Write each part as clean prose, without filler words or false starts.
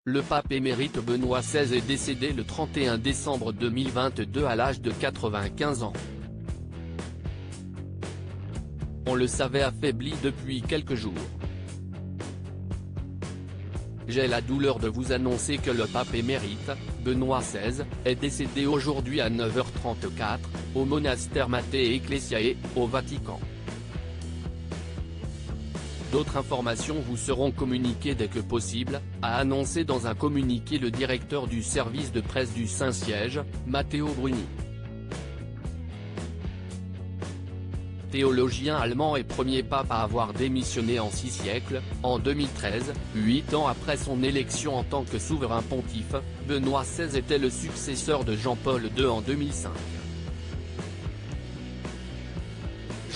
Le pape émérite Benoît XVI est décédé le 31 décembre 2022 à l'âge de 95 ans. On le savait affaibli depuis quelques jours. J'ai la douleur de vous annoncer que le pape émérite, Benoît XVI, est décédé aujourd'hui à 9h34, au monastère Mattei Ecclesiae, au Vatican. D'autres informations vous seront communiquées dès que possible, a annoncé dans un communiqué le directeur du service de presse du Saint-Siège, Matteo Bruni. Théologien allemand et premier pape à avoir démissionné en 6 siècles, en 2013, 8 ans après son élection en tant que souverain pontife, Benoît XVI était le successeur de Jean-Paul II en 2005.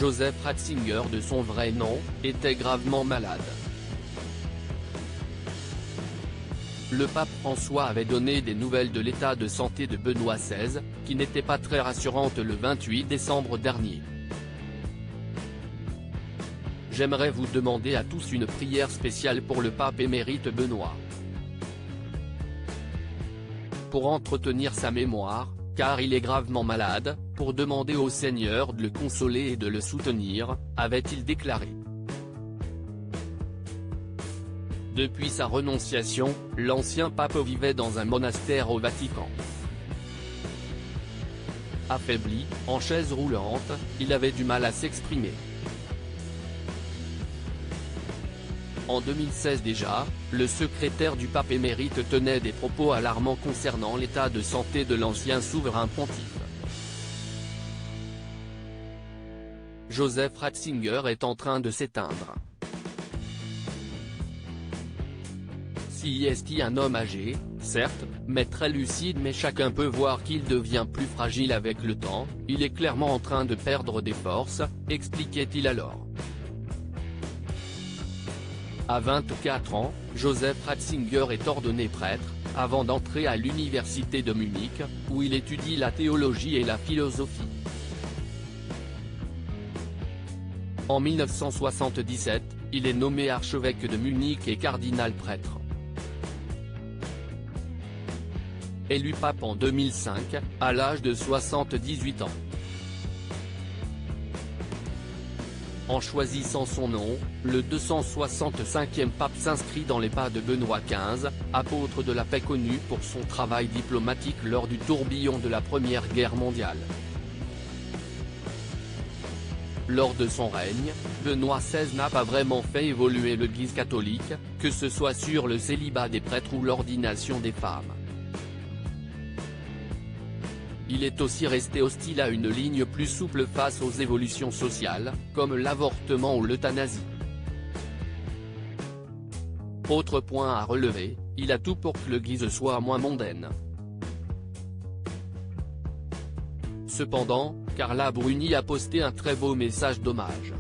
Joseph Ratzinger, de son vrai nom, était gravement malade. Le pape François avait donné des nouvelles de l'état de santé de Benoît XVI, qui n'était pas très rassurante le 28 décembre dernier. J'aimerais vous demander à tous une prière spéciale pour le pape émérite Benoît. Pour entretenir sa mémoire, car il est gravement malade, pour demander au Seigneur de le consoler et de le soutenir, avait-il déclaré. Depuis sa renonciation, l'ancien pape vivait dans un monastère au Vatican. Affaibli, en chaise roulante, il avait du mal à s'exprimer. En 2016 déjà, le secrétaire du pape émérite tenait des propos alarmants concernant l'état de santé de l'ancien souverain pontife. Joseph Ratzinger est en train de s'éteindre. Si est un homme âgé, certes, mais très lucide, mais chacun peut voir qu'il devient plus fragile avec le temps, il est clairement en train de perdre des forces, expliquait-il alors. À 24 ans, Joseph Ratzinger est ordonné prêtre, avant d'entrer à l'université de Munich, où il étudie la théologie et la philosophie. En 1977, il est nommé archevêque de Munich et cardinal-prêtre. Élu pape en 2005, à l'âge de 78 ans. En choisissant son nom, le 265e pape s'inscrit dans les pas de Benoît XV, apôtre de la paix connu pour son travail diplomatique lors du tourbillon de la Première Guerre mondiale. Lors de son règne, Benoît XVI n'a pas vraiment fait évoluer l'Église catholique, que ce soit sur le célibat des prêtres ou l'ordination des femmes. Il est aussi resté hostile à une ligne plus souple face aux évolutions sociales, comme l'avortement ou l'euthanasie. Autre point à relever, il a tout pour que l'Église soit moins mondaine. Cependant, Carla Bruni a posté un très beau message d'hommage.